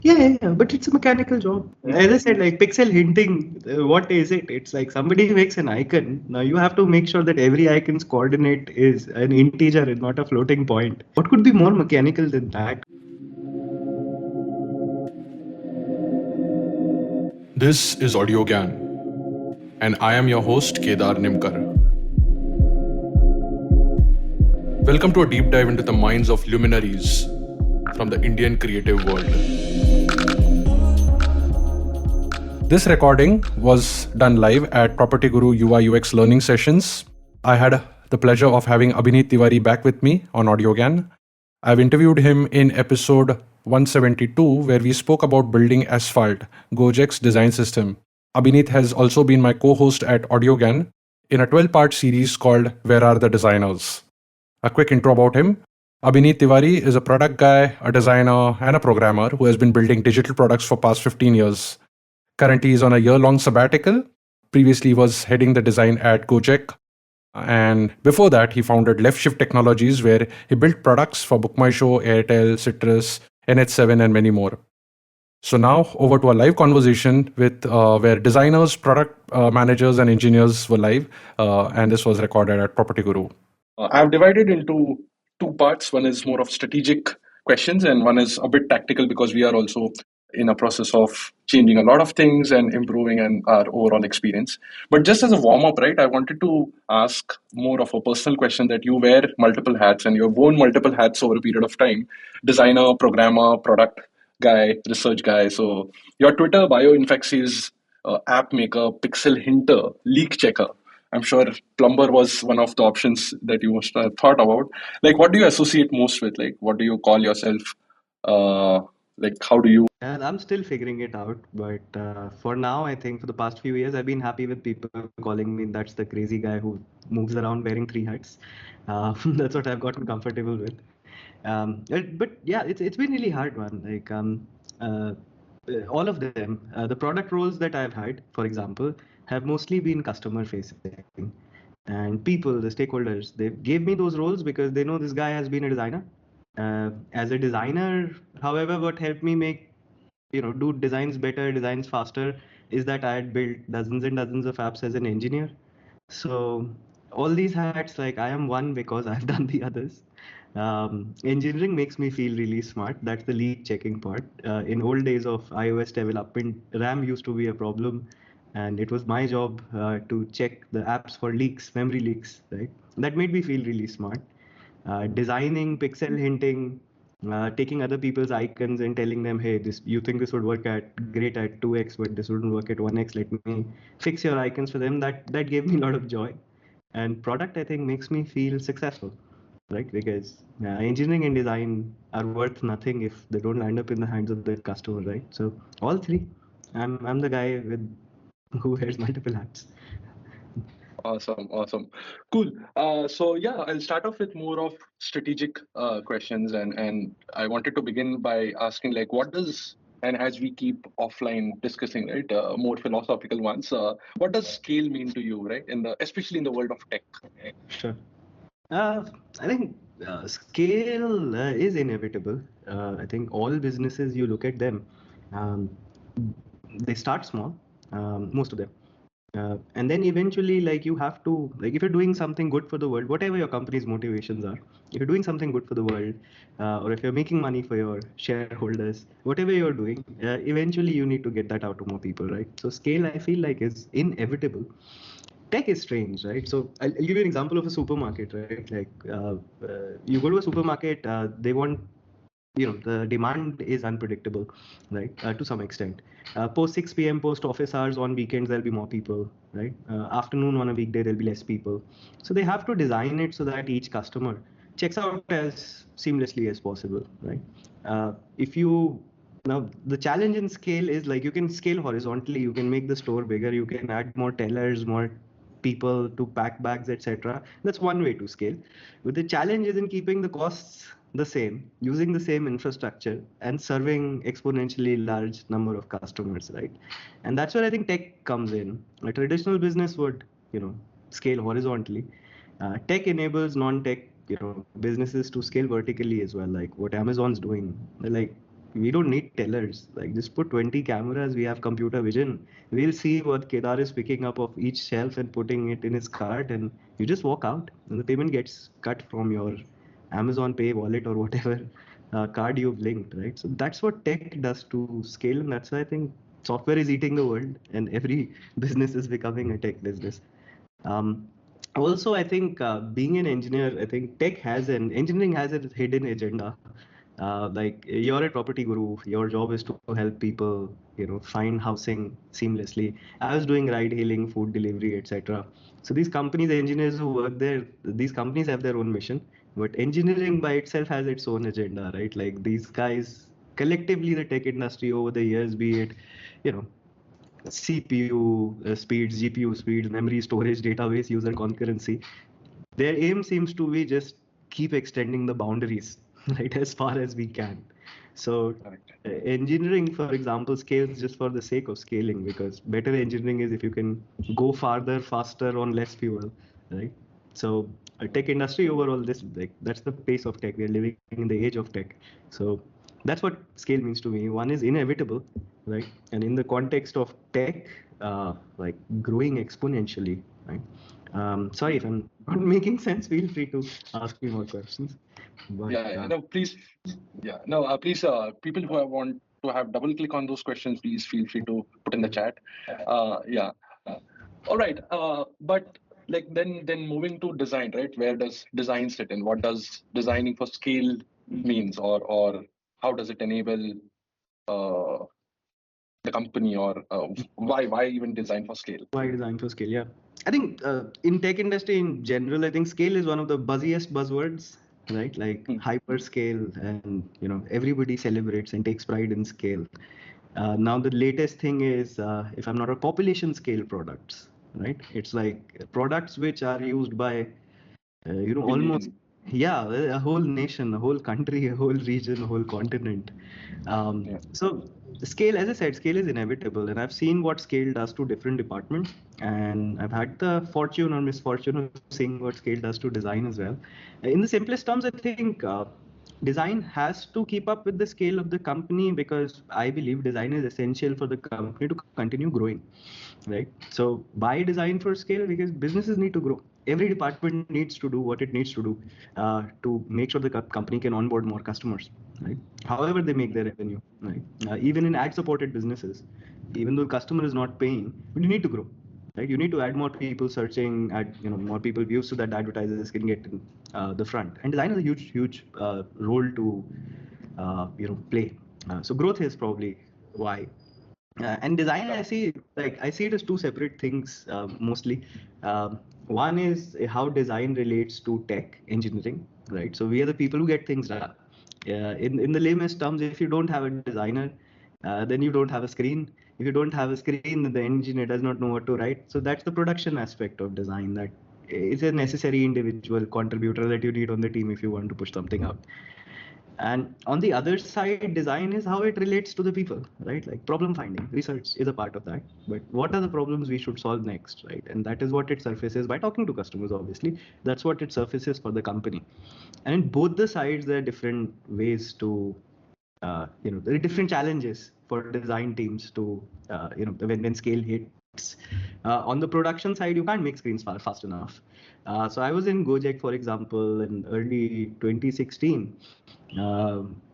Yeah, but it's a mechanical job. As I said, like pixel hinting, what is it? It's like somebody makes an icon. Now you have to make sure that every icon's coordinate is an integer and not a floating point. What could be more mechanical than that? This is Audio Gyan, and I am your host, Kedar Nimkar. Welcome to a deep dive into the minds of luminaries from the Indian creative world. This recording was done live at Property Guru UI UX learning sessions. I had the pleasure of having Abhinit Tiwari back with me on Audio Gyan. I've interviewed him in episode 172, where we spoke about building Asphalt, Gojek's design system. Abhinit has also been my co host at AudioGAN in a 12-part series called Where Are the Designers? A quick intro about him. Abhinit Tiwari is a product guy, a designer, and a programmer who has been building digital products for past 15 years. Currently, he's on a year-long sabbatical. Previously, he was heading the design at Gojek. And before that, he founded Left Shift Technologies, where he built products for BookMyShow, Airtel, Citrus, NH7, and many more. So now over to a live conversation with where designers, product managers, and engineers were live, and this was recorded at Property Guru. I've divided into two parts. One is more of strategic questions, and one is a bit tactical because we are also in a process of changing a lot of things and improving our overall experience. But just as a warm up, right, I wanted to ask more of a personal question that you wear multiple hats and you've worn multiple hats over a period of time: designer, programmer, product guy, research guy. So your Twitter bio, in fact, says app maker, pixel hinter, leak checker. I'm sure plumber was one of the options that you must have thought about. Like, what do you associate most with? Like, what do you call yourself? Like, how do you? And I'm still figuring it out, but for now, I think for the past few years, I've been happy with people calling me that's the crazy guy who moves around wearing three hats. That's what I've gotten comfortable with. But yeah, it's been really hard, man. Like uh, all of them, the product roles that I've had, for example, have mostly been customer facing, and people, the stakeholders, they gave me those roles because they know this guy has been a designer. As a designer, however, what helped me make do designs better, designs faster, is that I had built dozens and dozens of apps as an engineer. So all these hats, like I am one because I've done the others. Engineering makes me feel really smart. That's the leak checking part. In old days of iOS development, RAM used to be a problem, and it was my job to check the apps for leaks, memory leaks, right? That made me feel really smart. Designing, pixel hinting, taking other people's icons and telling them, hey, this you think this would work at great at 2x, but this wouldn't work at 1x. Let me fix your icons for them. That gave me a lot of joy. And product, I think, makes me feel successful, right? Because engineering and design are worth nothing if they don't land up in the hands of the customer, right? So all three. I'm the guy with who wears multiple hats. Awesome, awesome, cool. So yeah, I'll start off with more of strategic questions, and I wanted to begin by asking like, what does and as we keep offline discussing, right, more philosophical ones, what does scale mean to you, right, in the especially in the world of tech? Sure. I think scale is inevitable. I think all businesses, you look at them, um, they start small, most of them. And then eventually, like you have to, like if you're doing something good for the world, whatever your company's motivations are, if you're doing something good for the world, or if you're making money for your shareholders, whatever you're doing, eventually you need to get that out to more people, right? So scale, I feel like, is inevitable. Tech is strange, right? So I'll give you an example of a supermarket, right? Like you go to a supermarket, they want, the demand is unpredictable, right? To some extent. Post 6 p.m., post office hours on weekends, there'll be more people, right? Afternoon on a weekday, there'll be less people. So they have to design it so that each customer checks out as seamlessly as possible, right? If you Now the challenge in scale is like you can scale horizontally, you can make the store bigger, you can add more tellers, more people to pack bags, etc. That's one way to scale. But the challenge is in keeping the costs the same, using the same infrastructure, and serving exponentially large number of customers, right? And that's where I think tech comes in. A traditional business would, scale horizontally. Tech enables non-tech, businesses to scale vertically as well, like what Amazon's doing. Like we don't need tellers. Like just put 20 cameras, we have computer vision. We'll see what Kedar is picking up of each shelf and putting it in his cart, and you just walk out, and the payment gets cut from your Amazon Pay wallet or whatever card you've linked, right? So that's what tech does to scale, and that's why I think software is eating the world, and every business is becoming a tech business. Um, Also, I think being an engineer, I think engineering has a hidden agenda. Like you're a property guru, your job is to help people, find housing seamlessly. I was doing ride hailing, food delivery, etc. So these companies, engineers who work there, these companies have their own mission, but engineering by itself has its own agenda, right? Like these guys, collectively, the tech industry over the years, be it, you know, CPU speeds, GPU speeds, memory storage, database user concurrency. Their aim seems to be just keep extending the boundaries, right, as far as we can. So engineering, for example, scales just for the sake of scaling, because better engineering is if you can go farther, faster on less fuel, right? So tech industry overall, that's the pace of tech. We're living in the age of tech. So that's what scale means to me. One is inevitable, right? And in the context of tech, like growing exponentially, right? Sorry if I'm not making sense. Feel free to ask me more questions. But, No, please. Please. People who want to have double click on those questions, please feel free to put in the chat. All right. But like then moving to design, right? Where does design sit in? What does designing for scale means, or how does it enable the company, or why even design for scale? Why design for scale? Yeah, I think in tech industry in general, I think scale is one of the buzziest buzzwords, right? Like hyperscale, and everybody celebrates and takes pride in scale. Now the latest thing is, if I'm not a population scale products, right? It's like products which are used by almost, yeah, a whole nation, a whole country, a whole region, a whole continent. So scale, as I said, scale is inevitable, and I've seen what scale does to different departments, and I've had the fortune or misfortune of seeing what scale does to design as well. In the simplest terms, I think design has to keep up with the scale of the company, because I believe design is essential for the company to continue growing, right? So by design for scale, because businesses need to grow. Every department needs to do what it needs to do to make sure the company can onboard more customers, right? However they make their revenue, right? Even in ad-supported businesses, even though the customer is not paying, but you need to grow, right? You need to add more people searching, add more people views, so that advertisers can get in the front. And design has a huge role to play. So growth is probably why. And design, I see it as two separate things mostly. One is how design relates to tech engineering, right? So we are the people who get things done. In the lamest terms, if you don't have a designer, then you don't have a screen. If you don't have a screen, then the engineer does not know what to write. So that's the production aspect of design. That is a necessary individual contributor that you need on the team if you want to push something out. And on the other side, design is how it relates to the people, right? Like problem finding, research is a part of that. But what are the problems we should solve next, right? And that is what it surfaces by talking to customers, obviously. That's what it surfaces for the company. And in both the sides, there are different ways to, there are different challenges for design teams to, when scale hits. On the production side, you can't make screens fast enough. So I was in Gojek, for example, in early 2016.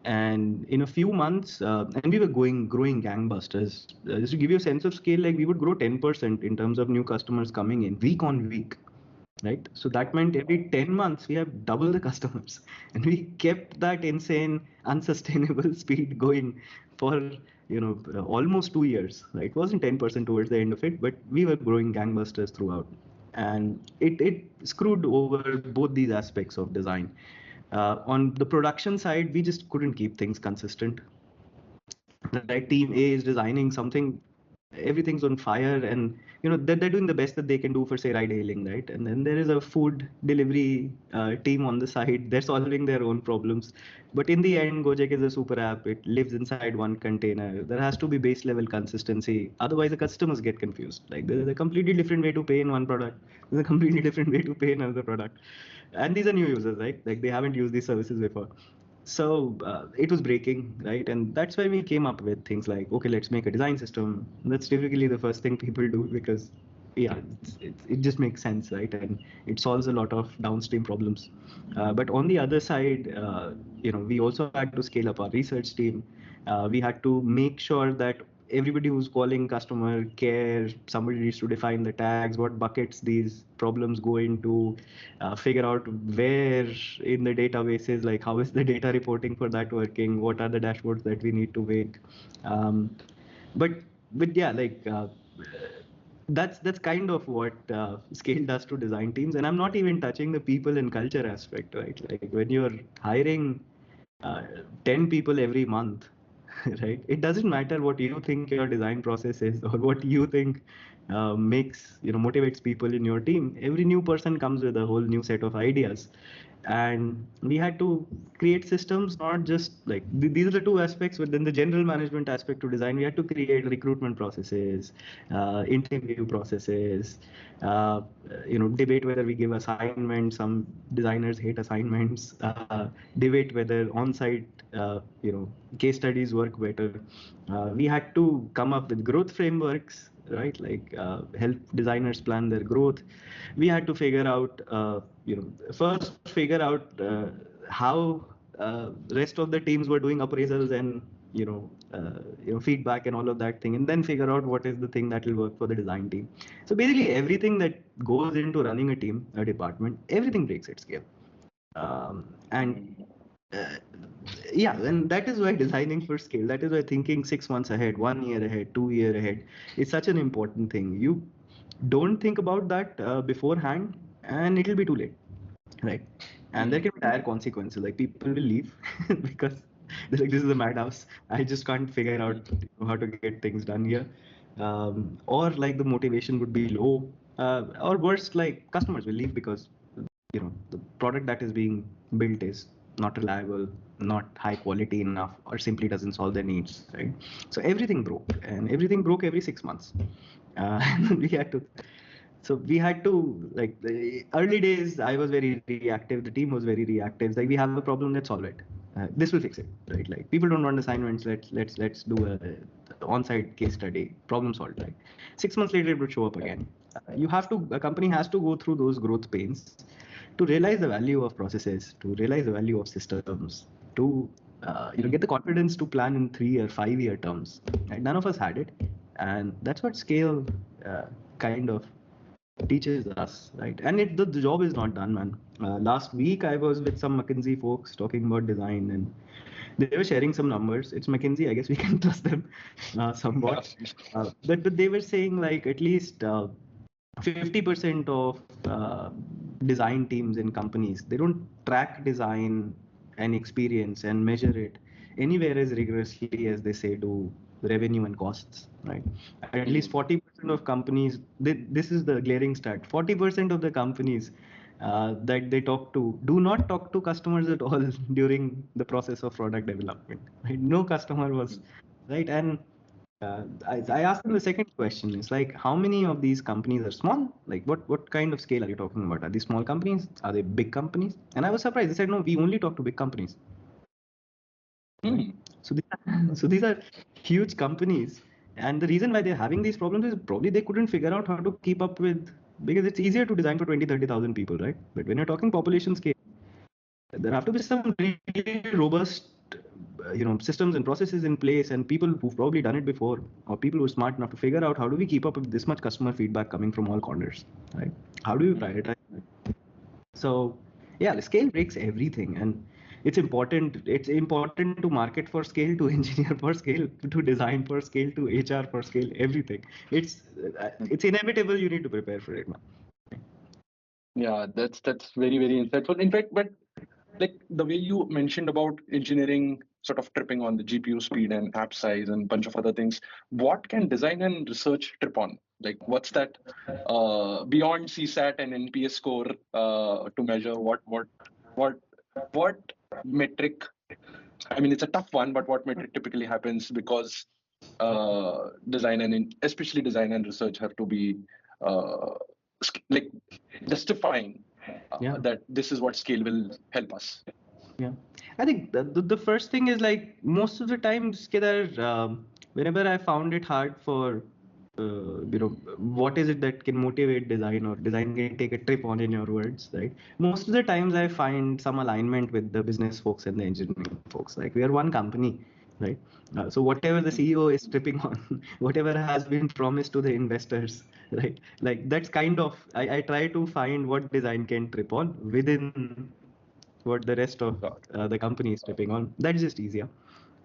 And in a few months, and we were growing gangbusters. Just to give you a sense of scale, like we would grow 10% in terms of new customers coming in week on week, right? So that meant every 10 months we have double the customers, and we kept that insane, unsustainable speed going for almost 2 years. Right? It wasn't 10% towards the end of it, but we were growing gangbusters throughout, and it screwed over both these aspects of design. On the production side, we just couldn't keep things consistent. Right, team A is designing something, everything's on fire, and they're doing the best that they can do for, say, ride hailing, right? And then there is a food delivery team on the side. They're solving their own problems, but in the end, Gojek is a super app. It lives inside one container. There has to be base level consistency, otherwise the customers get confused. Like there's a completely different way to pay in one product, there's a completely different way to pay in another product, and these are new users, right? Like they haven't used these services before. So it was breaking, right? And that's why we came up with things like, okay, let's make a design system. That's typically the first thing people do because, yeah, it just makes sense, right? And it solves a lot of downstream problems. But on the other side, we also had to scale up our research team. We had to make sure that everybody who's calling customer care, somebody needs to define the tags, what buckets these problems go into, figure out where in the databases, like how is the data reporting for that working, what are the dashboards that we need to make. Um, but yeah, that's kind of what scale does to design teams. And I'm not even touching the people and culture aspect, right? Like when you're hiring 10 people every month, right? It doesn't matter what you think your design process is or what you think motivates people in your team. Every new person comes with a whole new set of ideas, and we had to create systems, not just like these are the two aspects within the general management aspect to design. We had to create recruitment processes, interview processes, debate whether we give assignments. Some designers hate assignments. Debate whether on-site case studies work better. We had to come up with growth frameworks, right? Like help designers plan their growth. We had to figure out, first figure out how rest of the teams were doing appraisals and feedback and all of that thing, and then figure out what is the thing that will work for the design team. So basically, everything that goes into running a team, a department, everything breaks at scale. And yeah, and that is why designing for scale, that is why thinking 6 months ahead, 1 year ahead, 2 year ahead is such an important thing. You don't think about that beforehand, and it'll be too late, right? And there can be dire consequences, like people will leave because they're like, this is a madhouse, I just can't figure out how to get things done here. Or like the motivation would be low, or worse, like customers will leave because the product that is being built is not reliable, not high quality enough, or simply doesn't solve their needs, right? So everything broke, and everything broke every 6 months. And we had to, like, the early days, I was very reactive, the team was very reactive. It's like, we have a problem, let's solve it. This will fix it, right? Like, people don't want assignments, let's do a on-site case study, problem solved, right? 6 months later it would show up again. A company has to go through those growth pains to realize the value of processes, to realize the value of systems, to get the confidence to plan in 3 or 5 year terms. Right? None of us had it, and that's what scale kind of teaches us, right? And the job is not done, man. Last week I was with some McKinsey folks talking about design, and they were sharing some numbers. It's McKinsey, I guess we can trust them somewhat. But they were saying like at least 50% of design teams in companies, they don't track design and experience and measure it anywhere as rigorously as they say do revenue and costs, right? At least 40% of companies, this is the glaring stat, 40% of the companies that they talk to do not talk to customers at all during the process of product development, right? No customer was, right? And I asked them the second question. It's like, how many of these companies are small? Like, what kind of scale are you talking about? Are these small companies? Are they big companies? And I was surprised. They said, no, we only talk to big companies. Right? So these are huge companies. And the reason why they're having these problems is probably they couldn't figure out how to keep up with, because it's easier to design for 20, 30,000 people, right? But when you're talking population scale, there have to be some really robust systems and processes in place, and people who've probably done it before, or people who are smart enough to figure out how do we keep up with this much customer feedback coming from all corners, right? How do we prioritize? So yeah, the scale breaks everything, and it's important to market for scale, to engineer for scale, to design for scale, to HR for scale, everything. It's inevitable. You need to prepare for it, man. Yeah, that's very, very insightful. In fact, but like the way you mentioned about engineering sort of tripping on the GPU speed and app size and a bunch of other things, what can design and research trip on? Like, what's that beyond CSAT and NPS score to measure? What metric? I mean, it's a tough one, but what metric typically happens because design and especially design and research have to be like justifying Yeah. that this is what scale will help us. Yeah, I think the first thing is like most of the times, Kedar, whenever I found it hard for, what is it that can motivate design or design can take a trip on in your words, right? Most of the times I find some alignment with the business folks and the engineering folks. Like we are one company, right? So whatever the CEO is tripping on, whatever has been promised to the investors, right? Like that's kind of I try to find what design can trip on within what the rest of the company is tripping on. That's just easier.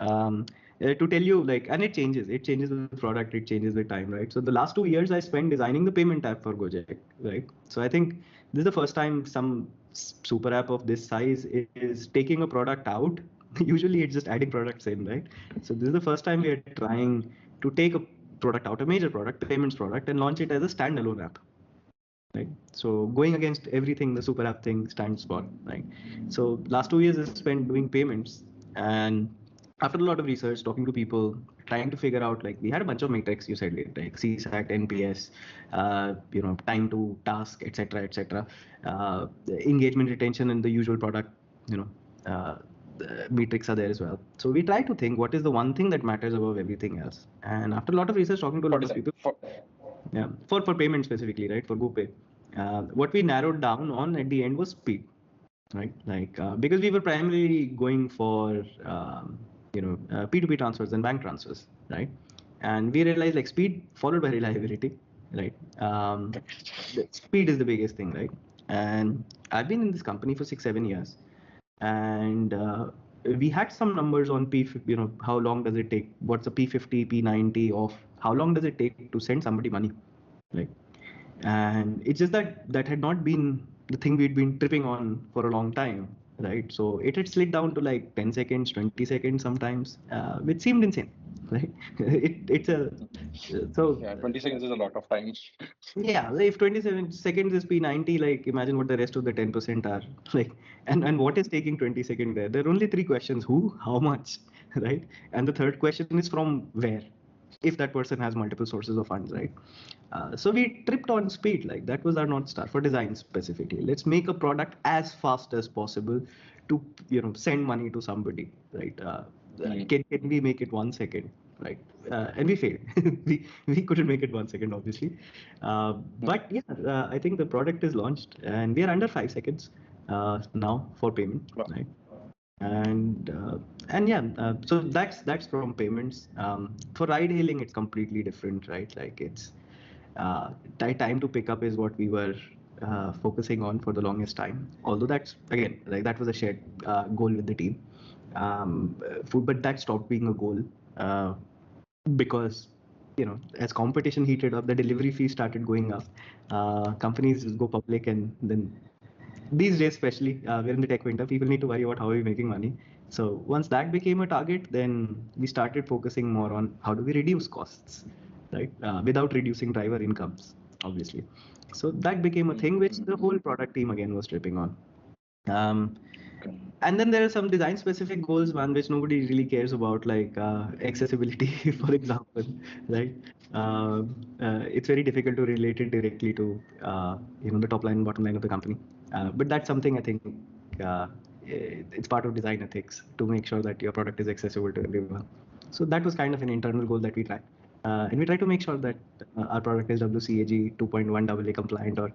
To tell you, like, and it changes with product, it changes with time, right? So the last 2 years I spent designing the payment app for Gojek, right? So I think this is the first time some super app of this size is taking a product out. Usually it's just adding products in, right? So this is the first time we are trying to take a product out, a major product, the payments product, and launch it as a standalone app, right? So going against everything the super app thing stands for, right? So last 2 years I spent doing payments, and after a lot of research, talking to people, trying to figure out, like, we had a bunch of metrics, you said it, like CSAT, NPS, time to task, etc., etc., engagement, retention, and the usual product, you know, the metrics are there as well. So we try to think what is the one thing that matters above everything else. And after a lot of research, talking to a lot of people, yeah, for payment specifically, right, for GoPay, what we narrowed down on at the end was speed, right? Like because we were primarily going for P2P transfers and bank transfers, right? And we realized like speed followed by reliability, right? The speed is the biggest thing, right? And I've been in this company for 6-7 years, and we had some numbers on how long does it take, what's the P50, P90 of how long does it take to send somebody money, right? And it's just that that had not been the thing we'd been tripping on for a long time, right? So it had slid down to like 10 seconds, 20 seconds sometimes, which seemed insane, right? It's a so Yeah, 20 seconds is a lot of time. yeah, if 27 seconds is P90, like imagine what the rest of the 10% are. Like, and what is taking 20 seconds there? There are only three questions: who, how much, right? And the third question is from where, if that person has multiple sources of funds, right? So we tripped on speed. Like that was our North Star for design specifically. Let's make a product as fast as possible to send money to somebody, right? Can we make it 1 second, right? And we failed. we couldn't make it 1 second, obviously. But yeah, I think the product is launched, and we are under 5 seconds now for payment, Wow. right? And yeah, so that's from payments. For ride hailing, it's completely different, right? Like it's time to pick up is what we were focusing on for the longest time. Although that's again, like that was a shared goal with the team. But that stopped being a goal because as competition heated up, the delivery fee started going up. Companies go public, and then these days, especially, we're in the tech winter, people need to worry about how are we making money. So once that became a target, then we started focusing more on how do we reduce costs, right? Without reducing driver incomes, obviously. So that became a thing which the whole product team again was tripping on. And then there are some design specific goals, man, which nobody really cares about, like accessibility, for example, right? It's very difficult to relate it directly to the top line and bottom line of the company. But that's something I think it's part of design ethics to make sure that your product is accessible to everyone. So that was kind of an internal goal that we track. And we try to make sure that our product is WCAG 2.1 AA compliant, or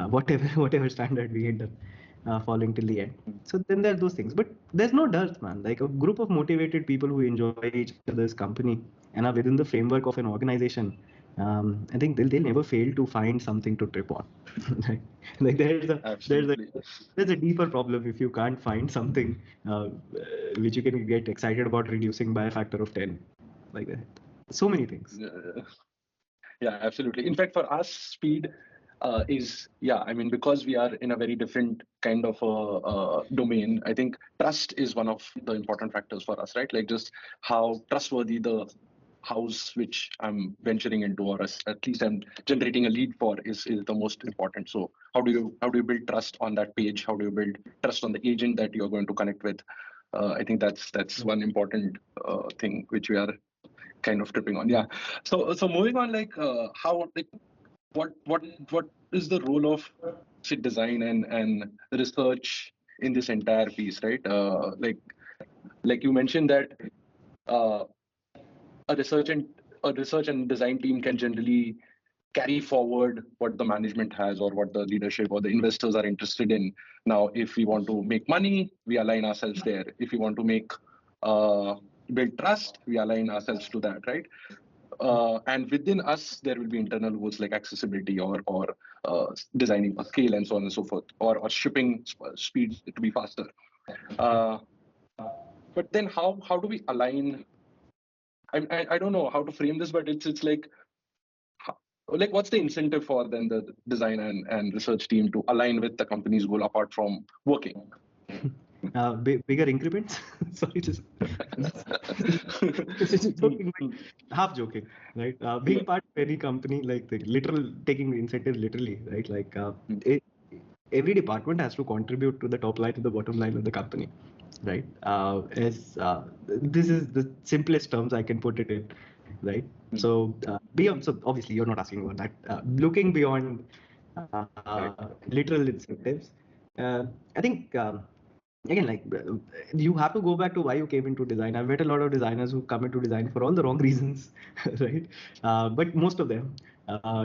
whatever standard we end up following till the end. So then there are those things, but there's no dearth, man. Like a group of motivated people who enjoy each other's company and are within the framework of an organization. I think they'll never fail to find something to trip on. like there's a deeper problem if you can't find something which you can get excited about reducing by a factor of 10, like that. So many things. Yeah, absolutely. In fact, for us, speed is, I mean, because we are in a very different kind of a domain, I think trust is one of the important factors for us, right? Like just how trustworthy the house which I'm venturing into, or at least I'm generating a lead for, is the most important. So how do you build trust on that page? How do you build trust on the agent that you're going to connect with? I think that's one important thing which we are kind of tripping on. Yeah. So moving on, like how, like what is the role of say design and research in this entire piece, right? Like you mentioned that uh, a research and design team can generally carry forward what the management has or what the leadership or the investors are interested in. Now, if we want to make money, we align ourselves there. If we want to make build trust, we align ourselves to that, right? And within us, there will be internal goals like accessibility or designing a scale and so on and so forth, or shipping speed to be faster. Uh, but then how do we align? I don't know how to frame this, but it's like what's the incentive for then the design and research team to align with the company's goal apart from working? Bigger increments. Sorry, just joking, half joking, right? Being part of any company, like the literal taking the incentive literally, right? Like every department has to contribute to the top line to the bottom line of the company, right? This is the simplest terms I can put it in, right? So beyond, so obviously you're not asking about that. Looking beyond literal incentives, I think. Again, like you have to go back to why you came into design. I've met a lot of designers who come into design for all the wrong reasons, right? But most of them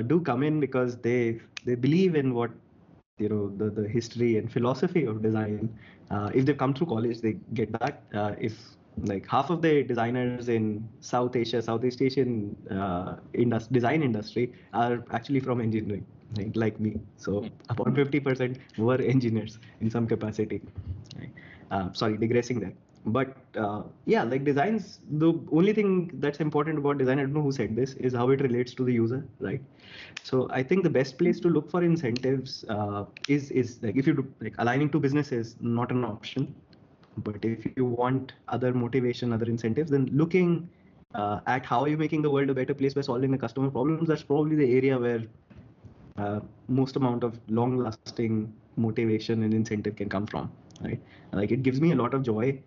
do come in because they believe in what the history and philosophy of design. If they come through college, they get that. If like half of the designers in South Asia, Southeast Asian design industry are actually from engineering, right? Like me. So about 50% were engineers in some capacity. Right? Sorry, digressing there. But yeah, like designs, the only thing that's important about design, I don't know who said this, is how it relates to the user, right? So I think the best place to look for incentives is like if you do like aligning to business is not an option, but if you want other motivation, other incentives, then looking at how are you making the world a better place by solving the customer problems, that's probably the area where most amount of long-lasting motivation and incentive can come from, right? Like it gives me a lot of joy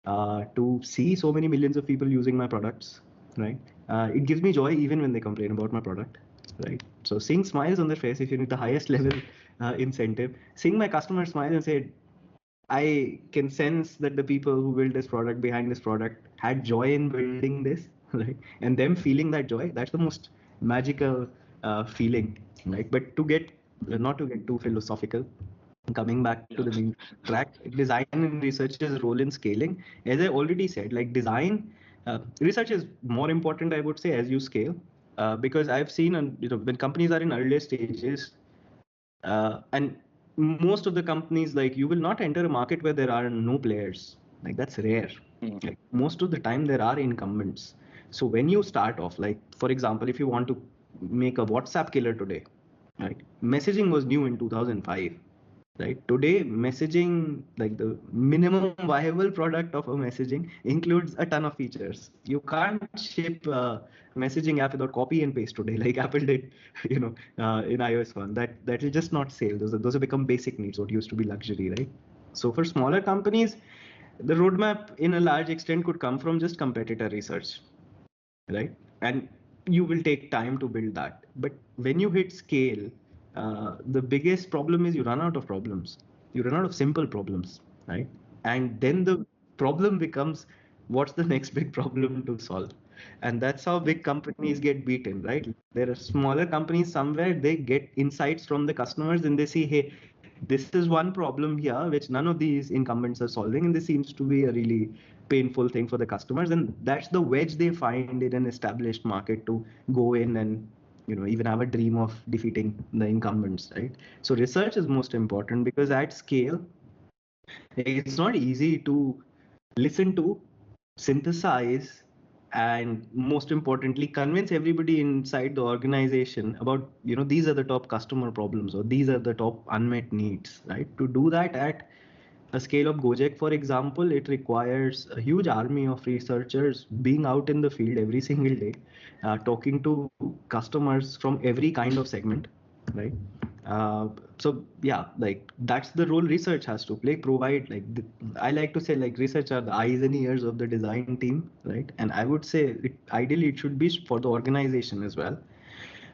to see so many millions of people using my products, right? It gives me joy even when they complain about my product, right? So seeing smiles on their face, if you need the highest level incentive, seeing my customers smile and say, I can sense that the people who built this product behind this product had joy in building this, right? And them feeling that joy, that's the most magical feeling, right? But not to get too philosophical, coming back to the main track, design and research's role in scaling. As I already said, like design, research is more important, I would say, as you scale, because I've seen, when companies are in earlier stages, and most of the companies, like you will not enter a market where there are no players. Like that's rare. Like most of the time there are incumbents. So when you start off, like for example, if you want to make a WhatsApp killer today, right? Messaging was new in 2005, right? Today, messaging, like the minimum viable product of a messaging includes a ton of features. You can't ship a messaging app without copy and paste today, like Apple did, in iOS 1. That will just not sell. Those have become basic needs, what used to be luxury, right? So for smaller companies, the roadmap in a large extent could come from just competitor research, right? And you will take time to build that. But when you hit scale, the biggest problem is you run out of problems. You run out of simple problems, right? And then the problem becomes, what's the next big problem to solve? And that's how big companies get beaten, right? There are smaller companies somewhere, they get insights from the customers and they see, hey, this is one problem here which none of these incumbents are solving, and this seems to be a really painful thing for the customers, and that's the wedge they find in an established market to go in and even have a dream of defeating the incumbents, right? So research is most important because at scale it's not easy to listen to, synthesize, and most importantly convince everybody inside the organization about these are the top customer problems or these are the top unmet needs, right? To do that at a scale of Gojek, for example, it requires a huge army of researchers being out in the field every single day, talking to customers from every kind of segment, right? So yeah, like that's the role research has to play. Provide I like to say like research are the eyes and ears of the design team, right? And I would say ideally it should be for the organization as well.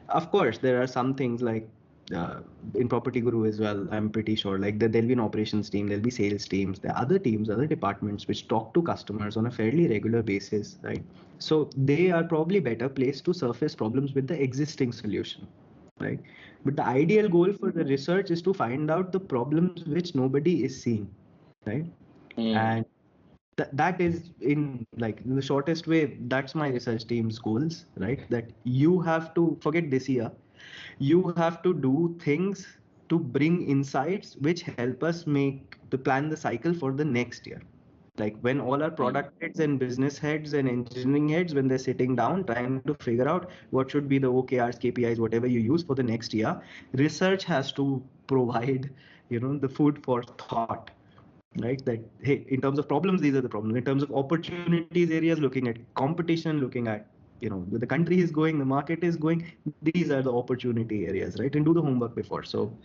Of course, there are some things like in Property Guru as well, I'm pretty sure. Like there'll be an operations team, there'll be sales teams, there are other teams, other departments which talk to customers on a fairly regular basis, right? So they are probably better placed to surface problems with the existing solution, right? But the ideal goal for the research is to find out the problems which nobody is seeing, right? And that is in like in the shortest way, that's my research team's goals, right? That you have to forget this year, you have to do things to bring insights which help us make to plan the cycle for the next year. Like when all our product heads and business heads and engineering heads, when they're sitting down trying to figure out what should be the OKRs, KPIs, whatever you use for the next year, research has to provide, the food for thought, right? That hey, in terms of problems, these are the problems. In terms of opportunities areas, looking at competition, looking at where the country is going, the market is going, these are the opportunity areas, right? And do the homework before. So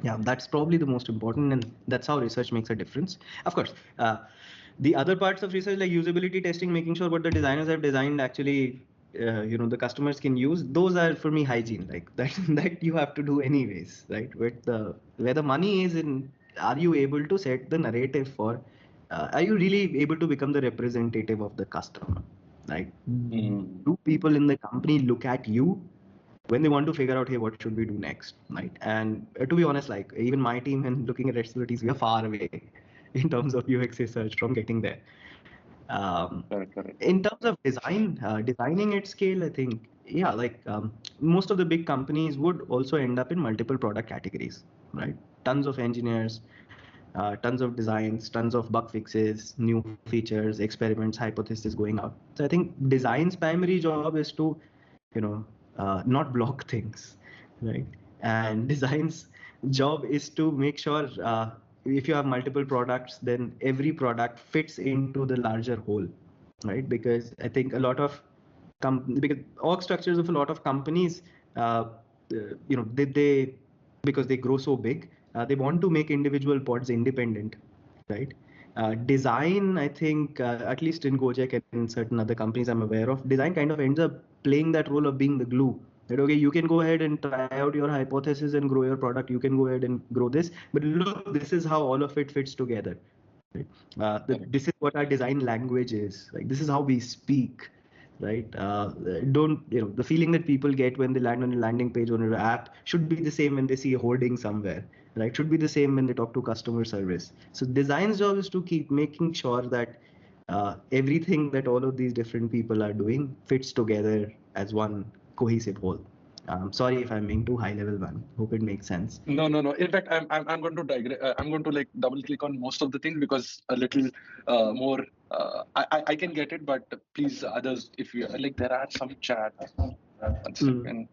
yeah, that's probably the most important, and that's how research makes a difference. Of course, the other parts of research like usability testing, making sure what the designers have designed actually the customers can use, those are for me hygiene, like that you have to do anyways, right? Where the money is in, are you able to set the narrative for are you really able to become the representative of the customer, right? Do people in the company look at you when they want to figure out, hey, what should we do next, right? And to be honest, like even my team and looking at accessibilities, we are far away in terms of UX research from getting there. Correct. In terms of designing at scale, I think, yeah, like most of the big companies would also end up in multiple product categories, right? Tons of engineers, tons of designs, tons of bug fixes, new features, experiments, hypotheses going out. So I think design's primary job is to, not block things, right? And design's job is to make sure if you have multiple products, then every product fits into the larger whole, right? Because I think a lot of because org structures of a lot of companies, they because they grow so big, they want to make individual pods independent, right? Design, I think, at least in Gojek and in certain other companies I'm aware of, design kind of ends up playing that role of being the glue. That okay, you can go ahead and try out your hypothesis and grow your product. You can go ahead and grow this, but look, this is how all of it fits together. Right? This is what our design language is. Like this is how we speak, right? Don't the feeling that people get when they land on a landing page on an app should be the same when they see a hoarding somewhere, right? Should be the same when they talk to customer service. So design's job is to keep making sure that everything that all of these different people are doing fits together as one cohesive whole. Sorry if I'm being too high level, man. Hope it makes sense. No. In fact, I'm going to digress. I'm going to like double click on most of the things because a little more. I can get it, but please others, if you like, there are some chats. One second.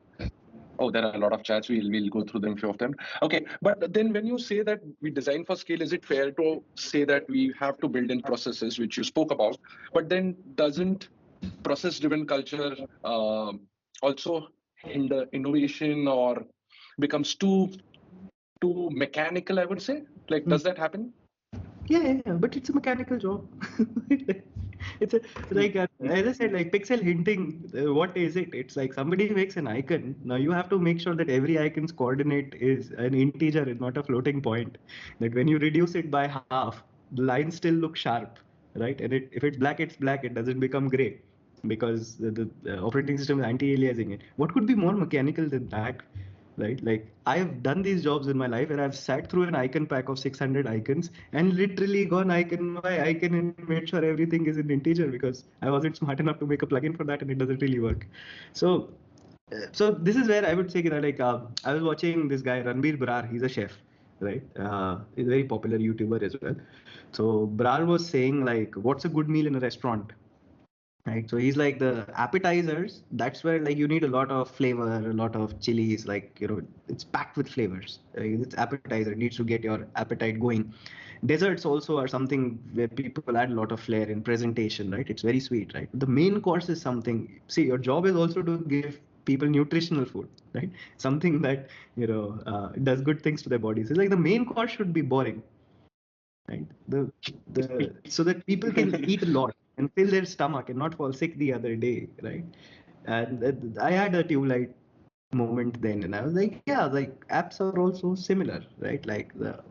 Oh, there are a lot of chats. We'll go through them, few of them. Okay, but then when you say that we design for scale, is it fair to say that we have to build in processes, which you spoke about, but then doesn't process-driven culture also hinder innovation or becomes too mechanical? I would say, like, does that happen? Yeah, but it's a mechanical job. It's a like as I said, like pixel hinting. What is it? It's like somebody makes an icon. Now you have to make sure that every icon's coordinate is an integer and not a floating point. That when you reduce it by half, the lines still look sharp, right? And if it's black, it's black. It doesn't become gray because the operating system is anti-aliasing it. What could be more mechanical than that? Right? Like I have done these jobs in my life where I've sat through an icon pack of 600 icons and literally gone icon by icon and made sure everything is in integer because I wasn't smart enough to make a plugin for that and it doesn't really work. So this is where I would say, like I was watching this guy Ranbir Brar. He's a chef, right? He's a very popular YouTuber as well. So Brar was saying like, what's a good meal in a restaurant? Right, so he's like the appetizers, that's where like you need a lot of flavor, a lot of chilies, like it's packed with flavors. It's appetizer, it needs to get your appetite going. Desserts also are something where people add a lot of flair in presentation, right? It's very sweet, right? The main course is something, see, your job is also to give people nutritional food, right? Something that does good things to their bodies. It's like the main course should be boring, right? The so that people can eat a lot and fill their stomach and not fall sick the other day, right? And I had a tube light moment then, and I was like, yeah, like apps are also similar, right? Like the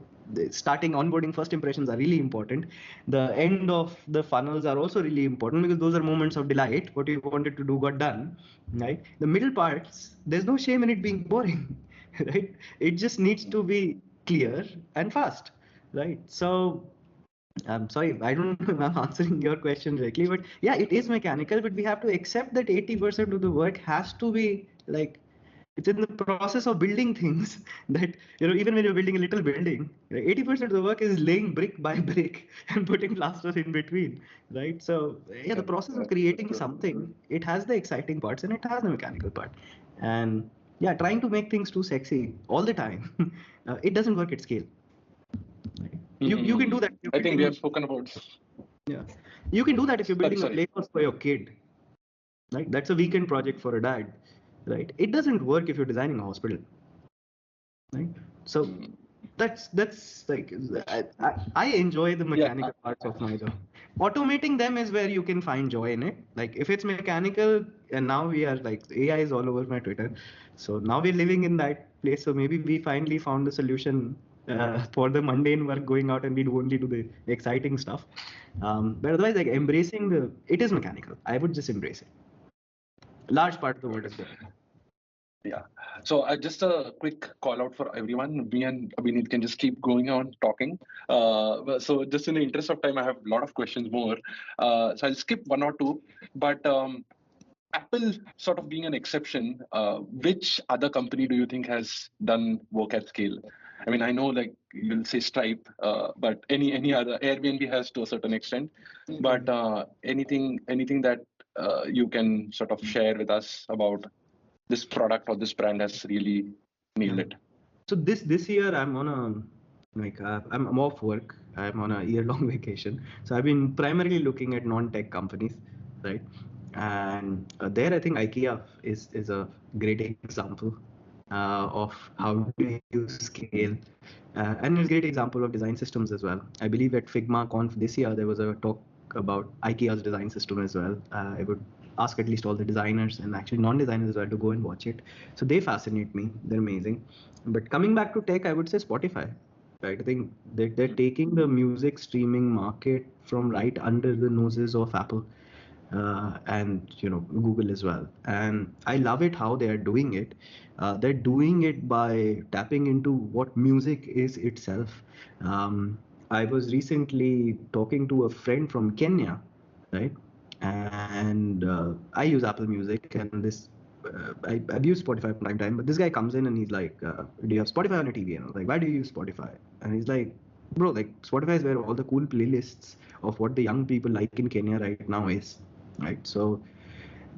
starting onboarding first impressions are really important. The end of the funnels are also really important because those are moments of delight. What you wanted to do got done, right? The middle parts, there's no shame in it being boring, right? It just needs to be clear and fast, right? So I'm sorry, I don't know if I'm answering your question directly, but yeah, it is mechanical, but we have to accept that 80% of the work has to be like, it's in the process of building things that, even when you're building a little building, 80% of the work is laying brick by brick and putting plaster in between, right? So yeah, the process of creating something, it has the exciting parts and it has the mechanical part. And yeah, trying to make things too sexy all the time, it doesn't work at scale. You can do that. I think we have spoken about. Yeah, you can do that if you're building a Sorry. playhouse for your kid, right? That's a weekend project for a dad, right? It doesn't work if you're designing a hospital, right? So that's like I enjoy the mechanical parts of my job. Automating them is where you can find joy in it. Like if it's mechanical, and now we are like AI is all over my Twitter, so now we're living in that place. So maybe we finally found the solution for the mundane work going out, and we do only do the exciting stuff. But otherwise, like embracing it is mechanical. I would just embrace it. Large part of the world is good. Yeah. So just a quick call out for everyone. Me and Abhinit can just keep going on talking. So just in the interest of time, I have a lot of questions more. So I'll skip one or two. But Apple sort of being an exception, which other company do you think has done work at scale? I mean, I know like you'll say Stripe, but any other Airbnb has to a certain extent. But anything that you can sort of share with us about this product or this brand has really nailed it. So this year I'm on a I'm off work. I'm on a year-long vacation. So I've been primarily looking at non-tech companies, right? And there I think IKEA is a great example of how do you scale, and it's a great example of design systems as well. I believe at Figma Conf this year there was a talk about IKEA's design system as well. I would ask at least all the designers and actually non-designers as well to go and watch it. So they fascinate me. They're amazing. But coming back to tech, I would say Spotify. Right? I think they're taking the music streaming market from right under the noses of Apple, and Google as well. And I love it how they are doing it. They're doing it by tapping into what music is itself. I was recently talking to a friend from Kenya, right? And I use Apple Music, and this I've used Spotify from time to time. But this guy comes in and he's like, "Do you have Spotify on your TV?" And I was like, "Why do you use Spotify?" And he's like, "Bro, like Spotify is where all the cool playlists of what the young people like in Kenya right now is." Right? So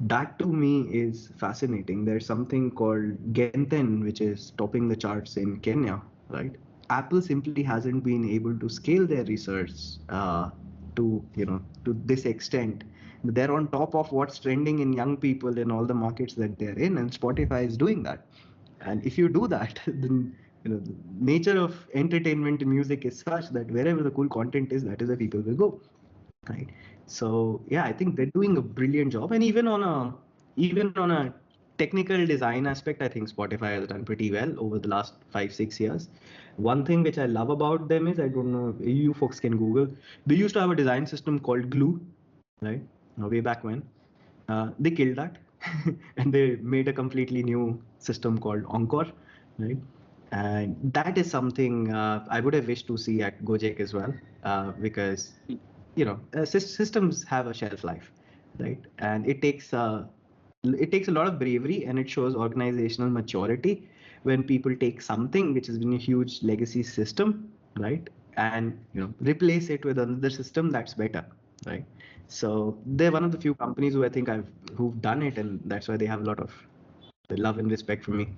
that to me is fascinating. There's something called Genten, which is topping the charts in Kenya, right? Apple simply hasn't been able to scale their research to this extent. They're on top of what's trending in young people in all the markets that they're in, and Spotify is doing that. And if you do that, then the nature of entertainment and music is such that wherever the cool content is, that is where people will go, right? So yeah, I think they're doing a brilliant job, and even on a technical design aspect, I think Spotify has done pretty well over the last 5-6 years. One thing which I love about them is, I don't know, you folks can Google. They used to have a design system called Glue, right? Way back when. They killed that, and they made a completely new system called Encore, right? And that is something I would have wished to see at Gojek as well, because systems have a shelf life, right? And it takes a lot of bravery, and it shows organizational maturity when people take something which has been a huge legacy system, right, and replace it with another system that's better, right? So they're one of the few companies who I think who've done it, and that's why they have a lot of love and respect from me.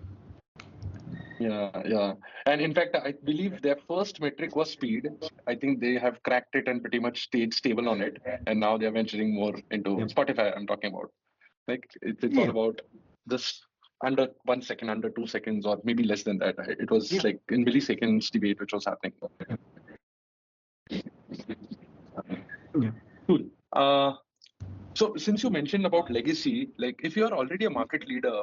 Yeah. And in fact, I believe their first metric was speed. I think they have cracked it and pretty much stayed stable on it. And now they're venturing more into Spotify, I'm talking about. Like it's all about this under 1 second, under 2 seconds, or maybe less than that. It was like in milliseconds debate which was happening. Yeah. Cool. So since you mentioned about legacy, like if you are already a market leader,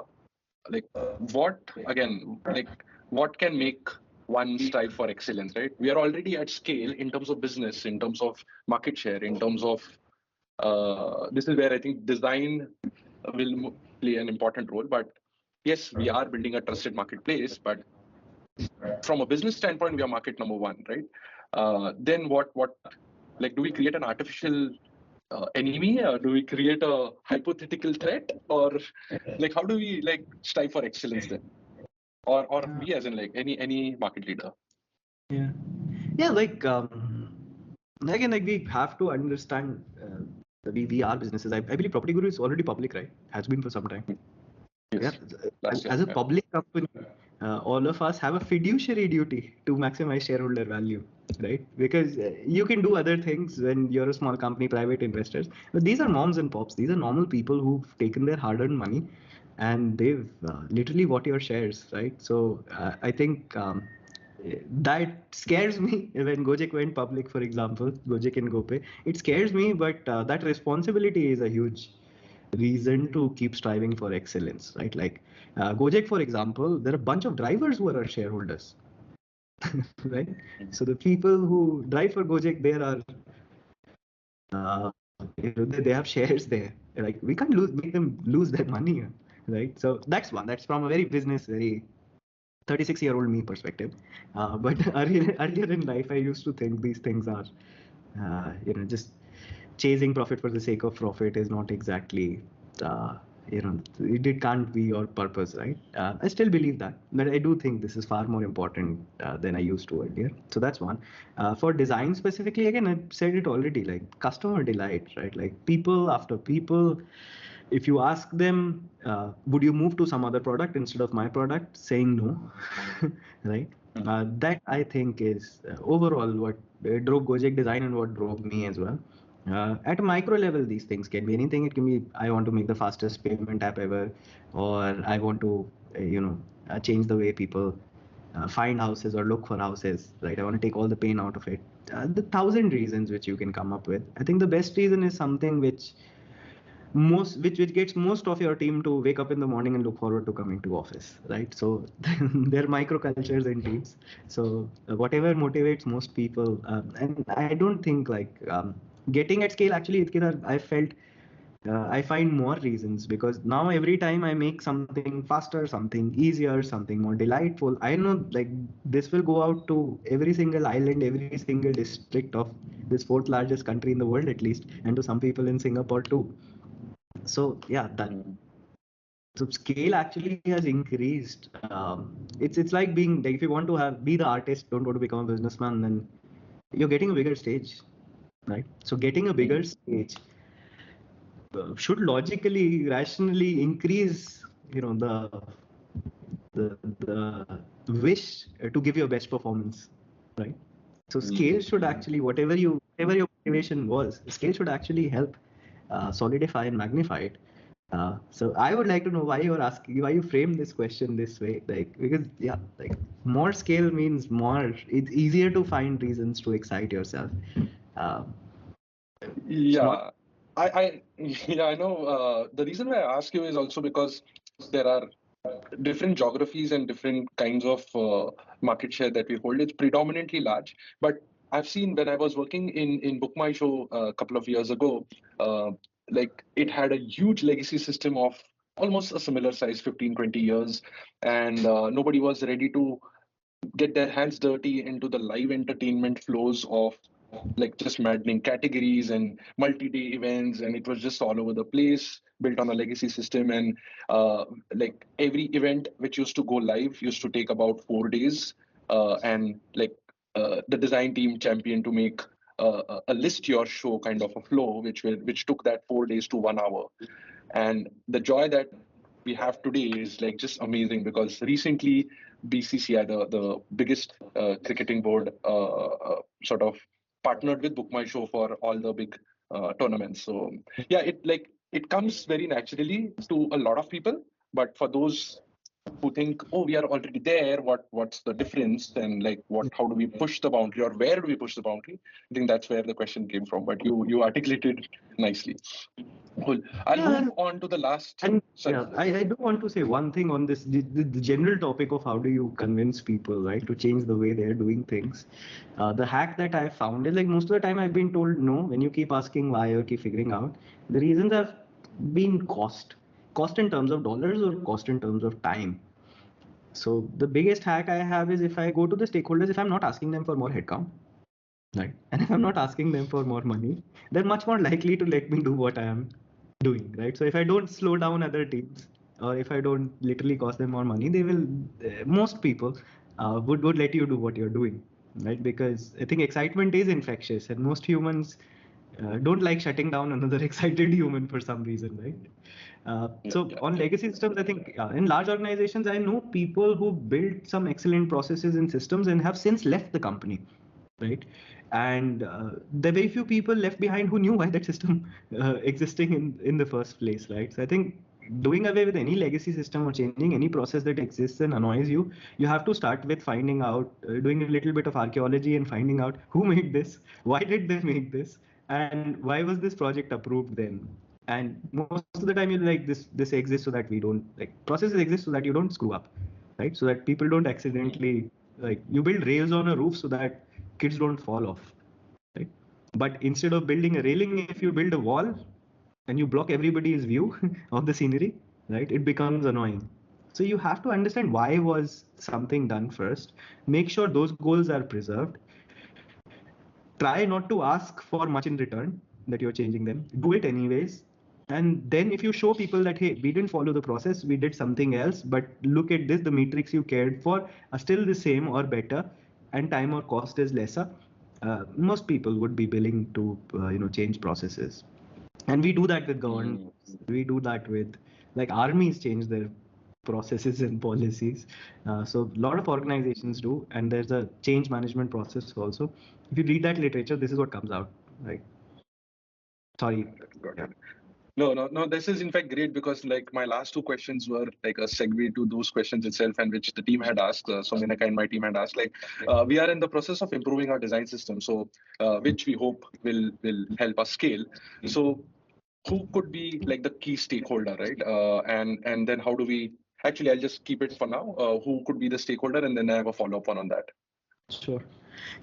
like what again, like what can make one strive for excellence, right? We are already at scale in terms of business, in terms of market share, in terms of this is where I think design will play an important role. But yes, we are building a trusted marketplace, but from a business standpoint, we are market number one, right? Then what like, do we create an artificial enemy, or do we create a hypothetical threat, or like how do we like strive for excellence then, or we as in like any market leader? Yeah, like again, like we have to understand we are businesses. I believe Property Guru is already public, right? Has been for some time. Yes. Yeah, as a public company, all of us have a fiduciary duty to maximize shareholder value, right? Because you can do other things when you're a small company, private investors, but these are moms and pops. These are normal people who've taken their hard-earned money and they've literally bought your shares, right? So I think that scares me when Gojek went public, for example, Gojek and GoPay. It scares me, but that responsibility is a huge reason to keep striving for excellence, right? Like Gojek, for example, there are a bunch of drivers who are our shareholders, right? So the people who drive for Gojek, there are, they have shares there. Like we can't make them lose their money, right? So that's one. That's from a very business, very 36-year-old me perspective. But earlier in life, I used to think these things are, just chasing profit for the sake of profit is not exactly, it can't be your purpose, right? I still believe that, but I do think this is far more important than I used to earlier. So that's one. For design specifically, again, I said it already, like customer delight, right? Like people after people, if you ask them, would you move to some other product instead of my product, saying no, right? That I think is overall what drove Gojek design and what drove me as well. At a micro level, these things can be anything. It can be I want to make the fastest payment app ever, or I want to, change the way people find houses or look for houses, right? I want to take all the pain out of it. The thousand reasons which you can come up with. I think the best reason is something which which gets most of your team to wake up in the morning and look forward to coming to office, right? So they're microcultures and teams. So whatever motivates most people, and I don't think like getting at scale actually, I felt I find more reasons, because now every time I make something faster, something easier, something more delightful, I know like this will go out to every single island, every single district of this fourth largest country in the world at least, and to some people in Singapore too. So yeah, that so scale actually has increased. It's like being like, if you want to be the artist, don't want to become a businessman, then you're getting a bigger stage, right? So getting a bigger stage should logically, rationally increase, the wish to give your best performance, right? So scale should actually, whatever your motivation was, scale should actually help solidify and magnify it. So I would like to know why you're asking, why you frame this question this way, like, because yeah, like more scale means more. It's easier to find reasons to excite yourself. Yeah, I yeah, I know. The reason why I ask you is also because there are different geographies and different kinds of market share that we hold. It's predominantly large, but I've seen when I was working in Book My Show a couple of years ago, like it had a huge legacy system of almost a similar size, 15, 20 years, and nobody was ready to get their hands dirty into the live entertainment flows of like just maddening categories and multi-day events, and it was just all over the place, built on a legacy system. And like every event which used to go live used to take about 4 days, and like the design team championed to make a list your show kind of a flow, which took that 4 days to 1 hour. And the joy that we have today is like just amazing, because recently BCCI, the biggest cricketing board, sort of partnered with Book My Show for all the big tournaments. So yeah, it comes very naturally to a lot of people, but for those who think, oh, we are already there. What's the difference? And like, how do we push the boundary, or where do we push the boundary? I think that's where the question came from. But you articulated nicely. Cool. I'll Yeah, move on to the last. and Sorry. yeah, I do want to say one thing on this, the general topic of how do you convince people, right, to change the way they're doing things. The hack that I found is like most of the time I've been told no when you keep asking why or keep figuring out. The reasons have been cost in terms of dollars or cost in terms of time. So the biggest hack I have is if I go to the stakeholders, if I'm not asking them for more headcount, right, and if I'm not asking them for more money, they're much more likely to let me do what I am doing, right? So if I don't slow down other teams, or if I don't literally cost them more money, they will. Most people would let you do what you're doing, right? Because I think excitement is infectious, and most humans don't like shutting down another excited human for some reason, right? So on legacy systems, I think in large organizations, I know people who built some excellent processes and systems and have since left the company, right? And there are very few people left behind who knew why that system existing in the first place, right? So I think doing away with any legacy system or changing any process that exists and annoys you, you have to start with finding out, doing a little bit of archaeology and finding out who made this, why did they make this, and why was this project approved then. And most of the time you're like, this exists so that we don't, like, processes exist so that you don't screw up, right? So that people don't accidentally, like, you build rails on a roof so that kids don't fall off, right? But instead of building a railing, if you build a wall and you block everybody's view of the scenery, right, it becomes annoying. So you have to understand why was something done first, make sure those goals are preserved, try not to ask for much in return that you're changing them, do it anyways. And then if you show people that, hey, we didn't follow the process, we did something else, but look at this, the metrics you cared for are still the same or better, and time or cost is lesser, most people would be willing to change processes. And we do that with government. We do that with, like, armies change their processes and policies. So a lot of organizations do, and there's a change management process also. If you read that literature, this is what comes out, right? Sorry. Got it. No. This is in fact great because like my last two questions were like a segue to those questions itself, and which the team had asked. So Minaka and my team had asked. Like, we are in the process of improving our design system, so which we hope will help us scale. So, who could be like the key stakeholder, right? And then how do we? Actually, I'll just keep it for now. Who could be the stakeholder, and then I have a follow up on that. Sure.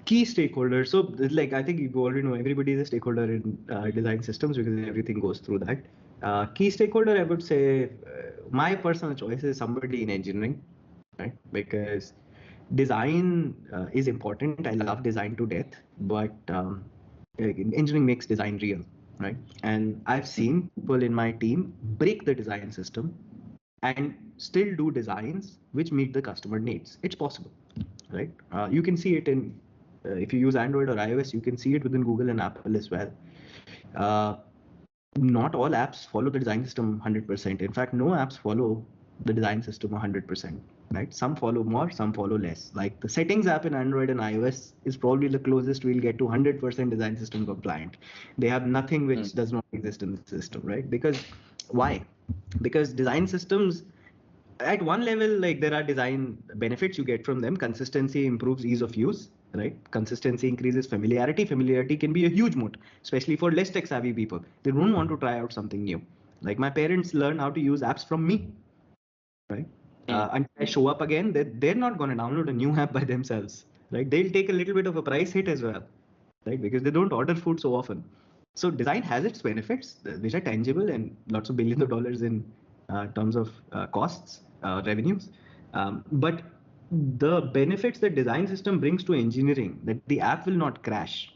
Key stakeholders. So, like, I think you already know everybody is a stakeholder in design systems because everything goes through that. Key stakeholder, I would say, my personal choice is somebody in engineering, right? Because design is important. I love design to death, but engineering makes design real, right? And I've seen people in my team break the design system and still do designs which meet the customer needs. It's possible, right? You can see it in, if you use Android or iOS, you can see it within Google and Apple as well. Not all apps follow the design system 100%. In fact, no apps follow the design system 100%, right? Some follow more, some follow less. Like the settings app in Android and iOS is probably the closest we'll get to 100% design system compliant. They have nothing which does not exist in the system, right? Because why? Because design systems, at one level, like, there are design benefits you get from them. Consistency improves ease of use, right? Consistency increases familiarity. Familiarity can be a huge moat, especially for less tech savvy people. They don't want to try out something new. Like, my parents learn how to use apps from me, right? And I show up again, they're not going to download a new app by themselves, right? They'll take a little bit of a price hit as well, right? Because they don't order food so often. So design has its benefits, which are tangible, and lots of billions of dollars in terms of costs, revenues. But the benefits that design system brings to engineering, that the app will not crash,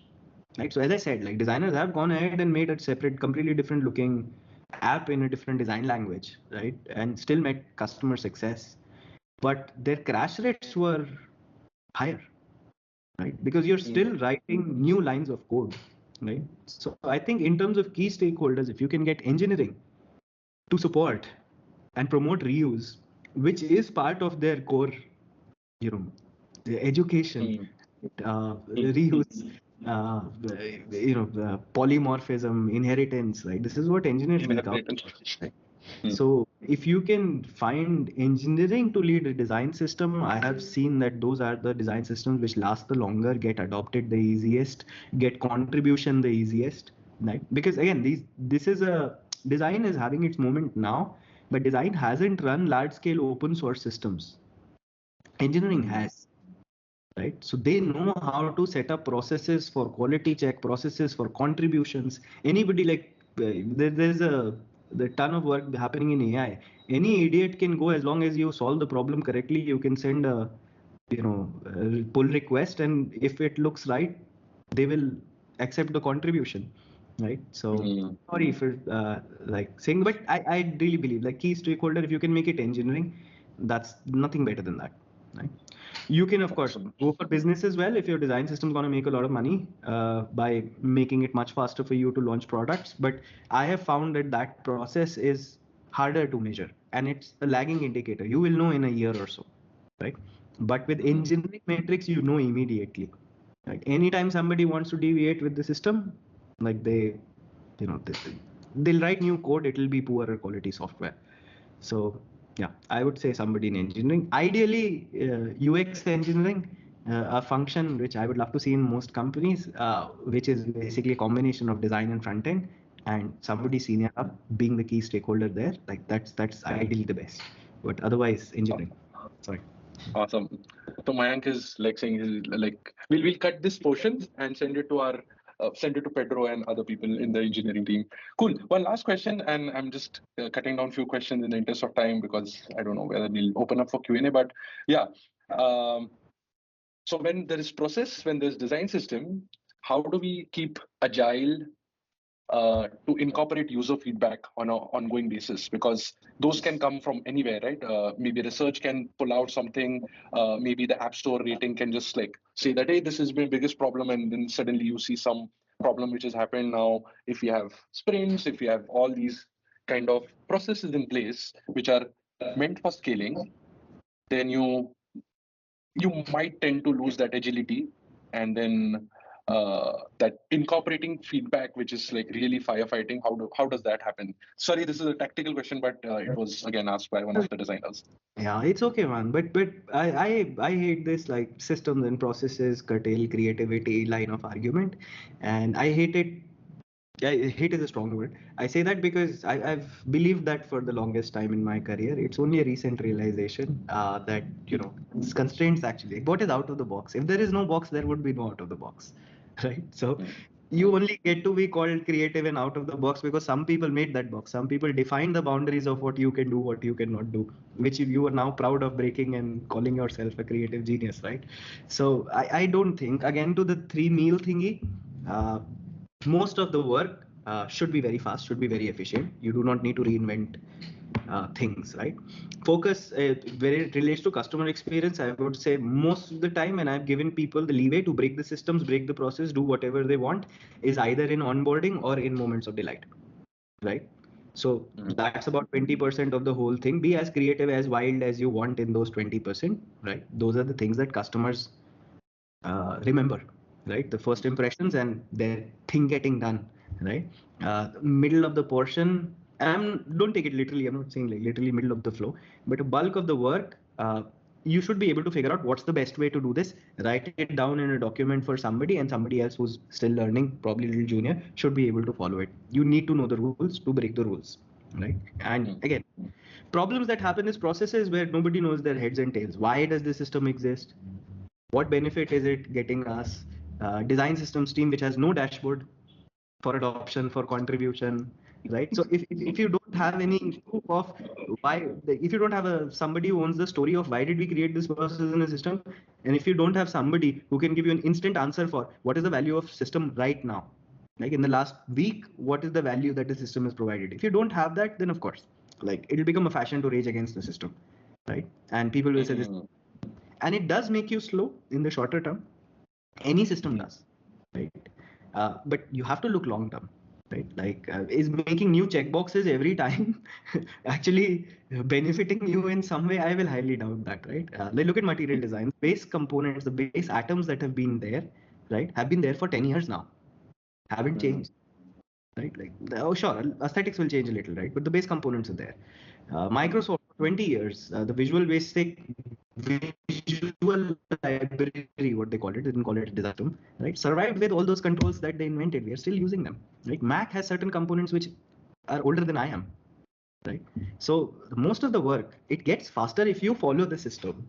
right? So as I said, like, designers have gone ahead and made a separate, completely different looking app in a different design language, right? And still met customer success. But their crash rates were higher, right? Because you're still writing new lines of code, right? So I think in terms of key stakeholders, if you can get engineering to support and promote reuse, which is part of their core, the education, reuse, polymorphism, inheritance, right? This is what engineers make out. Right? So if you can find engineering to lead a design system, I have seen that those are the design systems which last the longer, get adopted the easiest, get contribution the easiest, right? Because again, this is a design is having its moment now, but design hasn't run large scale open source systems. Engineering has, right? So they know how to set up processes for quality check, processes for contributions. Anybody like there's a the ton of work happening in AI. Any idiot can go, as long as you solve the problem correctly, you can send a a pull request, and if it looks right, they will accept the contribution, right? So sorry for like saying, but I really believe like key stakeholder, if you can make it engineering, that's nothing better than that, right? You can, of course, go for business as well if your design system is going to make a lot of money by making it much faster for you to launch products. But I have found that that process is harder to measure, and it's a lagging indicator. You will know in a year or so, right? But with engineering metrics, you know immediately. Like anytime somebody wants to deviate with the system, like they'll write new code. It will be poorer quality software. So yeah, I would say somebody in engineering, ideally UX engineering, a function which I would love to see in most companies, which is basically a combination of design and front end, and somebody senior up being the key stakeholder there. Like that's ideally the best. But otherwise, engineering. Sorry. Awesome. So Mayank is like saying, like, we'll cut this portion and send it to our send it to Pedro and other people in the engineering team. Cool. One last question, and I'm just cutting down a few questions in the interest of time, because I don't know whether we'll open up for Q&A, but yeah. So when there is process, when there's design system, how do we keep agile to incorporate user feedback on an ongoing basis? Because those can come from anywhere, right? Maybe research can pull out something. Maybe the App Store rating can just like say that, hey, this is my biggest problem, and then suddenly you see some problem which has happened. Now, if you have sprints, if you have all these kind of processes in place which are meant for scaling, then you might tend to lose that agility, and then that incorporating feedback, which is like really firefighting, how does that happen? Sorry, this is a tactical question, but it was again asked by one of the designers. Yeah, it's okay, man. But I hate this like systems and processes curtail creativity line of argument, and I hate it. Yeah, hate is a strong word. I say that because I've believed that for the longest time in my career. It's only a recent realization that constraints actually. What is out of the box? If there is no box, there would be no out of the box, right? So you only get to be called creative and out of the box because some people made that box. Some people define the boundaries of what you can do, what you cannot do, which you are now proud of breaking and calling yourself a creative genius, right? So I don't think, again, to the 3 meal thingy, most of the work should be very fast, should be very efficient. You do not need to reinvent things, right? Focus where it relates to customer experience, I would say most of the time, and I've given people the leeway to break the systems, break the process, do whatever they want, is either in onboarding or in moments of delight, right? So that's about 20% of the whole thing. Be as creative, as wild as you want in those 20%, right? Those are the things that customers remember, right? The first impressions and their thing getting done, right? Middle of the portion, don't take it literally. I'm not saying like literally middle of the flow, but a bulk of the work, you should be able to figure out what's the best way to do this, write it down in a document for somebody, and somebody else who's still learning, probably a little junior, should be able to follow it. You need to know the rules to break the rules, right? And again, problems that happen is processes where nobody knows their heads and tails. Why does the system exist? What benefit is it getting us? Design systems team which has no dashboard for adoption, for contribution, right? So if you don't have any proof of why, if you don't have somebody who owns the story of why did we create this process in a system, and if you don't have somebody who can give you an instant answer for what is the value of system right now, like in the last week, what is the value that the system has provided? If you don't have that, then of course, like it'll become a fashion to rage against the system, right? And people will say this, and it does make you slow in the shorter term. Any system does, right? But you have to look long term, right? Like is making new checkboxes every time actually benefiting you in some way? I will highly doubt that, right? Like look at material design, base components, the base atoms that have been there, right, have been there for 10 years now, haven't changed, right? Like, oh sure, aesthetics will change a little, right, but the base components are there. Microsoft, 20 years. The Visual Basic Visual Library, what they called it, they didn't call it a design term, right? Survived with all those controls that they invented. We are still using them, right? Mac has certain components which are older than I am, right? So most of the work, it gets faster if you follow the system.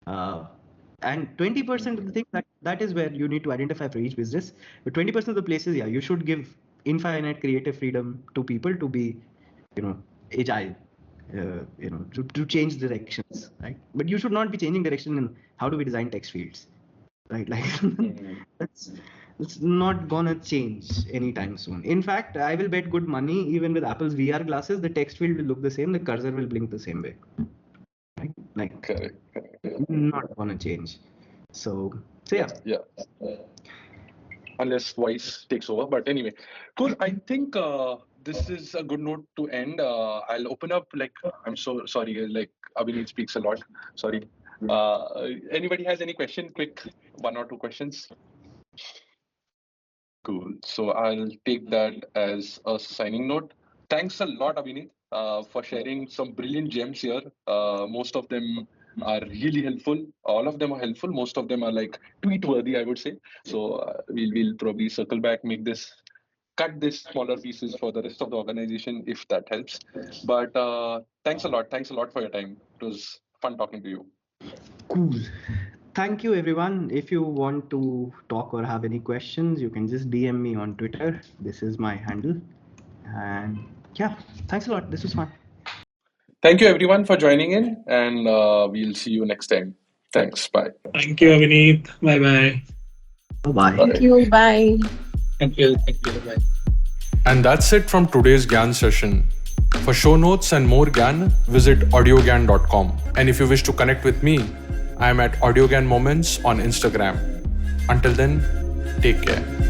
And 20% of the things that is where you need to identify for each business. But 20% of the places, yeah, you should give infinite creative freedom to people to be, agile, to change directions, right? But you should not be changing direction in how do we design text fields, right? Like that's not gonna change anytime soon. In fact, I will bet good money, even with Apple's VR glasses, the text field will look the same, the cursor will blink the same way, right? Like Correct. not gonna change. So yeah. Unless voice takes over. But anyway, cool. I think this is a good note to end. I'll open up, I'm so sorry, Abhinit speaks a lot. Sorry. Anybody has any question? Quick, 1 or 2 questions. Cool. So I'll take that as a signing note. Thanks a lot, Abhinit, for sharing some brilliant gems here. Most of them are really helpful. All of them are helpful. Most of them are tweet worthy, I would say. So we'll probably circle back, cut this smaller pieces for the rest of the organization if that helps. But thanks a lot. Thanks a lot for your time. It was fun talking to you. Cool. Thank you, everyone. If you want to talk or have any questions, you can just DM me on Twitter. This is my handle. And yeah, thanks a lot. This was fun. Thank you, everyone, for joining in, and we'll see you next time. Thanks. Bye. Thank you, Abhinit. Bye-bye. Bye-bye. Thank you. Bye. Thank you. Bye. And that's it from today's GAN session. For show notes and more GAN, visit audiogan.com. And if you wish to connect with me, I am at AudioGAN Moments on Instagram. Until then, take care.